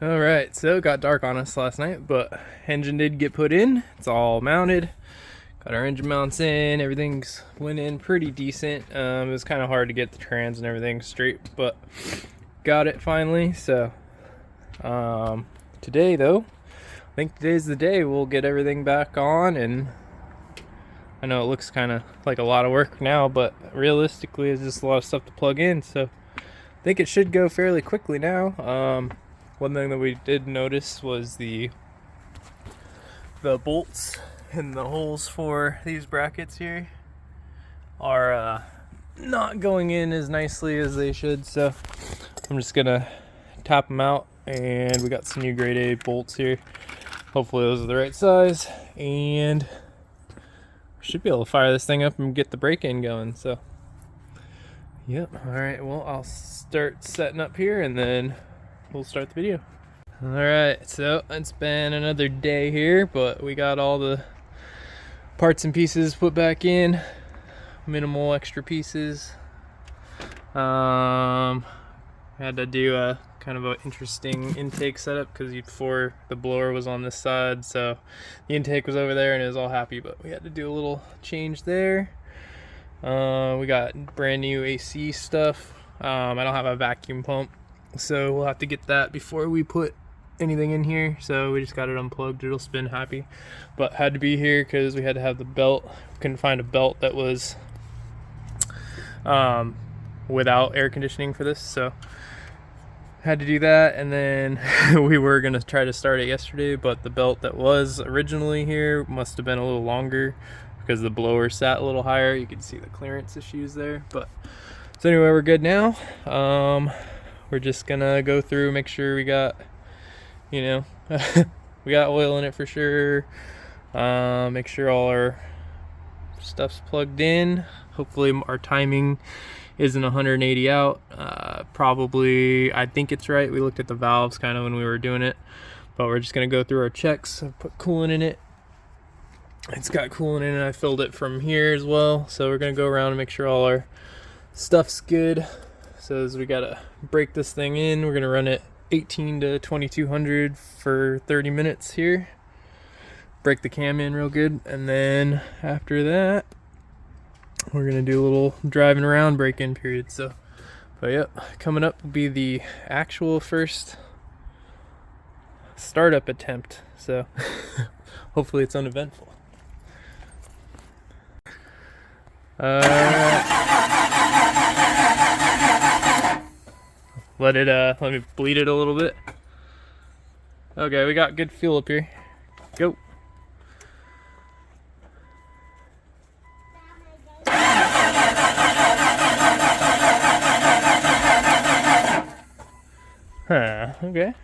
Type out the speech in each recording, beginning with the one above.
Alright, so it got dark on us last night, but engine did get put in. It's all mounted. Got our engine mounts in. Everything's went in pretty decent. It was kind of hard to get the trans and everything straight, but got it finally. So today though, I think today's the day we'll get everything back on. And I know it looks kind of like a lot of work now, but realistically it's just a lot of stuff to plug in, so I think it should go fairly quickly now. One thing that we did notice was the bolts and the holes for these brackets here are not going in as nicely as they should, so I'm just gonna tap them out. And we got some new grade A bolts here. Hopefully those are the right size, and we should be able to fire this thing up and get the brake-in going. So yep. All right, well, I'll start setting up here and then we'll start the video. All right, so it's been another day here, but we got all the parts and pieces put back in, minimal extra pieces. Had to do a kind of an interesting intake setup because before the blower was on this side, so the intake was over there and it was all happy, but we had to do a little change there. We got brand new AC stuff. I don't have a vacuum pump, so we'll have to get that before we put anything in here. So we just got it unplugged. It'll spin happy, but had to be here because we had to have the belt. Couldn't find a belt that was without air conditioning for this, so had to do that. And then we were gonna try to start it yesterday, but the belt that was originally here must have been a little longer because the blower sat a little higher. You can see the clearance issues there. But so anyway, we're good now. We're just gonna go through, make sure we got, you know, we got oil in it for sure. Make sure all our stuff's plugged in. Hopefully our timing isn't 180 out. Probably, I think it's right. We looked at the valves kind of when we were doing it, but we're just gonna go through our checks. Put coolant in it. It's got coolant in it. I filled it from here as well. So we're gonna go around and make sure all our stuff's good. So as we gotta break this thing in, we're gonna run it 18 to 2200 for 30 minutes here. Break the cam in real good, and then after that we're gonna do a little driving around break-in period. So, but yep, coming up will be the actual first startup attempt. So hopefully it's uneventful. Let me bleed it a little bit. Okay, we got good fuel up here. Go. Okay.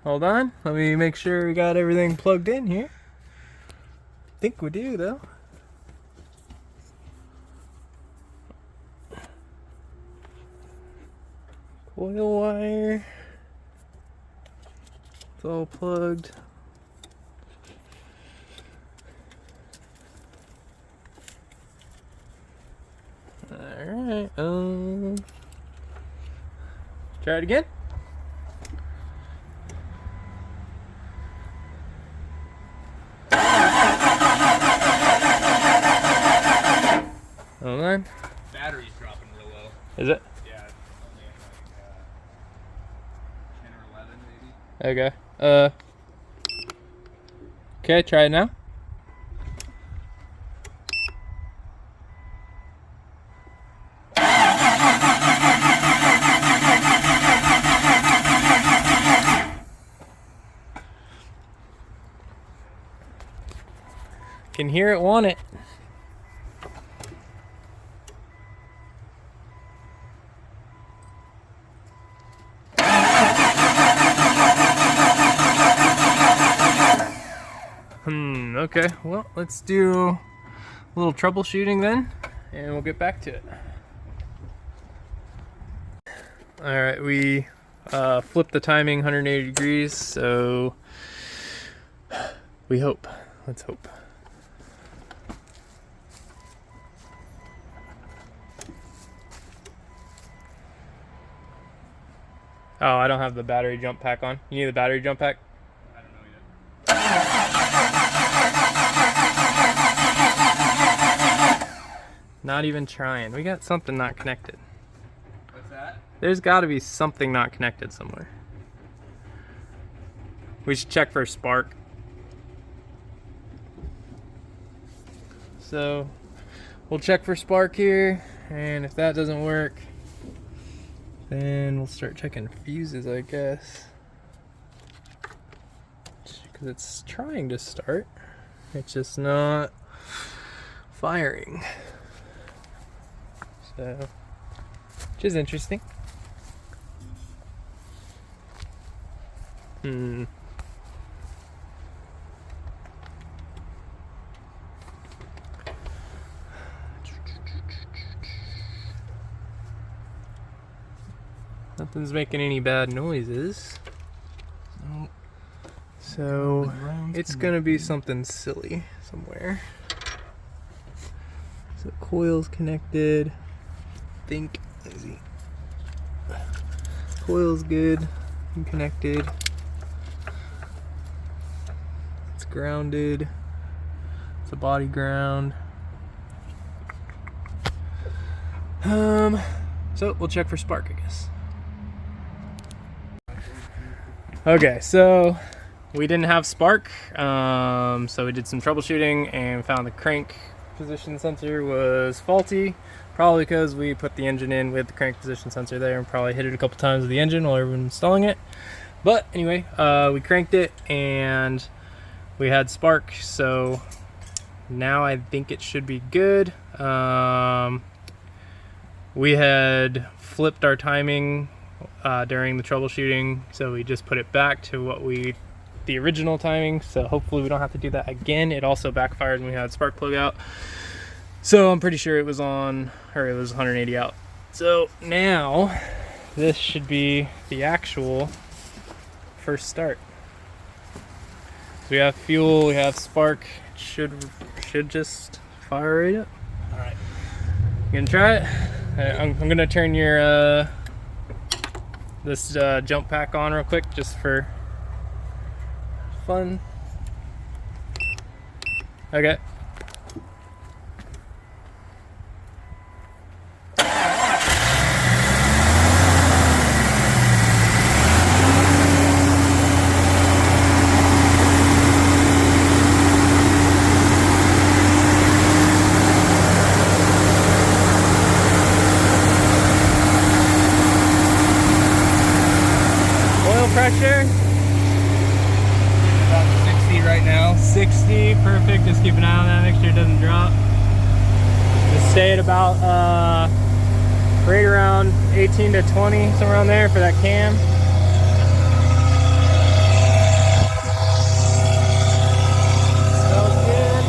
Hold on. Let me make sure we got everything plugged in here. I think we do, though. Coil wire. It's all plugged. Alright, try it again. Hold on. Battery's dropping real low. Is it? Yeah, it's only at like 10 or 11 maybe. Okay. Okay, try it now. Can hear it, want it. Okay, well, let's do a little troubleshooting then, and we'll get back to it. All right, we flipped the timing 180 degrees, so we hope. Let's hope. Oh, I don't have the battery jump pack on. You need the battery jump pack? I don't know yet. Not even trying. We got something not connected. What's that? There's got to be something not connected somewhere. We should check for a spark. So we'll check for spark here, and if that doesn't work, then we'll start checking fuses, I guess. Because it's trying to start. It's just not firing. So, which is interesting. Nothing's making any bad noises. So it's gonna be something silly somewhere. So coil's connected. Think easy. Coil's good and connected. It's grounded. It's a body ground. So we'll check for spark, I guess. Okay, so we didn't have spark, so we did some troubleshooting and found the crank position sensor was faulty, probably because we put the engine in with the crank position sensor there and probably hit it a couple times with the engine while we were installing it. But anyway, we cranked it and we had spark, so now I think it should be good. We had flipped our timing during the troubleshooting, so we just put it back to the original timing, so hopefully we don't have to do that again. It also backfired when we had spark plug out, so I'm pretty sure it was on, or it was 180 out. So now this should be the actual first start. So we have fuel, we have spark. It should just fire right up. All right, you gonna try it? I'm gonna turn your this jump pack on real quick just for fun. Okay. Pressure About 60 right now. 60, perfect. Just keep an eye on that, make sure it doesn't drop. Just stay at about right around 18 to 20, somewhere around there for that cam. Smells good.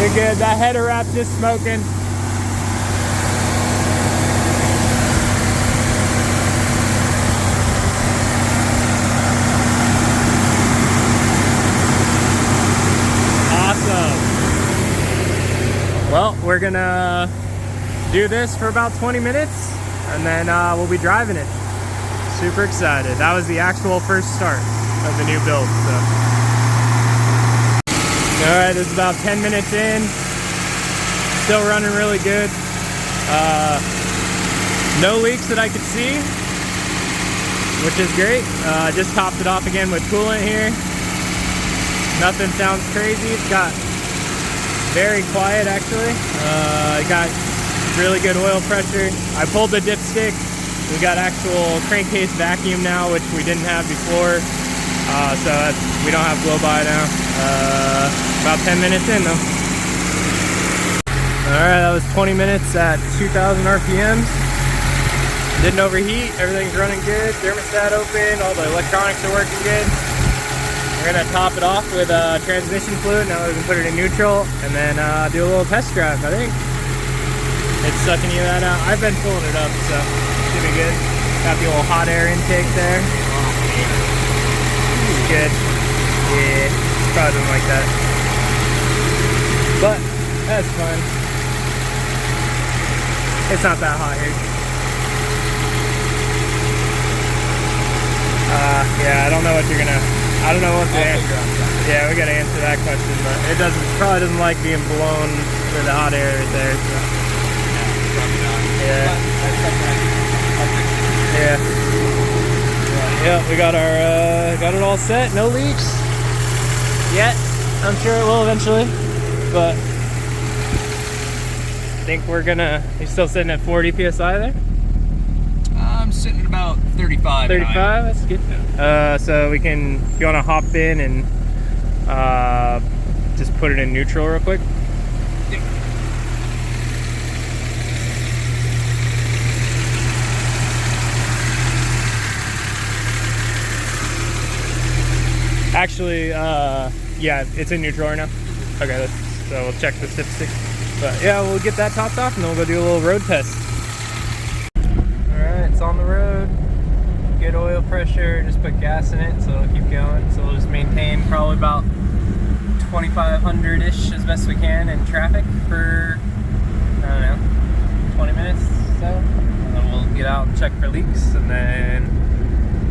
You're good. That header wrap's just smoking. Awesome. Well, we're gonna do this for about 20 minutes and then we'll be driving it. Super excited. That was the actual first start of the new build. So. Alright, this is about 10 minutes in. Still running really good. No leaks that I could see, which is great. Just topped it off again with coolant here. Nothing sounds crazy. It's got very quiet actually. It got really good oil pressure. I pulled the dipstick. We got actual crankcase vacuum now, which we didn't have before. So we don't have blow by now. About 10 minutes in though. Alright, that was 20 minutes at 2,000 RPMs. Didn't overheat, everything's running good. Thermostat open, all the electronics are working good. We're gonna top it off with transmission fluid. Now we can put it in neutral and then do a little test drive, I think. It's sucking you that out. I've been filling it up, so should be good. Got the old hot air intake there. Good. Yeah, probably doesn't like that. But That's fun. It's not that hot here. Yeah, I don't know what you're gonna. I don't know what to answer. Yeah, we gotta answer that question, but it probably doesn't like being blown with the hot air right there. So. Yeah. Yeah. Yeah, we got our got it all set. No leaks yet. I'm sure it will eventually, but I think we're gonna. You're still sitting at 40 psi there. I'm sitting at about 35. 35. That's good. Yeah. So we can. If you want to hop in and just put it in neutral real quick. Actually, yeah, it's in neutral right now. Okay, so we'll check the statistic. But yeah, we'll get that topped off and then we'll go do a little road test. Alright, it's on the road. Good oil pressure, just put gas in it, so it'll keep going. So we'll just maintain probably about 2,500-ish as best we can in traffic for, I don't know, 20 minutes or so. And then we'll get out and check for leaks and then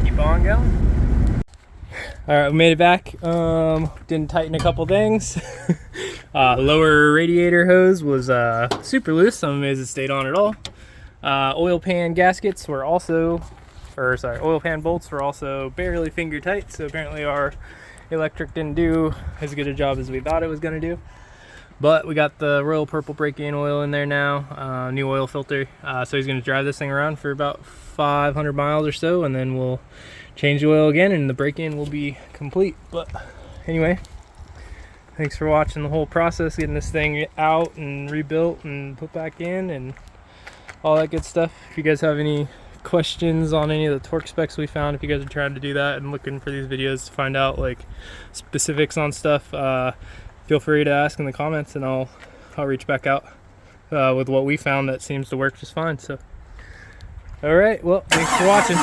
keep on going. Alright, we made it back. Didn't tighten a couple things. Lower radiator hose was super loose. I'm amazed it stayed on at all. Oil pan gaskets were also, oil pan bolts were also barely finger tight. So apparently our electric didn't do as good a job as we thought it was going to do. But we got the Royal Purple break-in oil in there now, new oil filter. So he's going to drive this thing around for about 500 miles or so, and then we'll change the oil again and the break-in will be complete. But anyway, thanks for watching the whole process, getting this thing out and rebuilt and put back in and all that good stuff. If you guys have any questions on any of the torque specs we found, if you guys are trying to do that and looking for these videos to find out like specifics on stuff, feel free to ask in the comments and I'll reach back out with what we found that seems to work just fine. So all right, well, thanks for watching.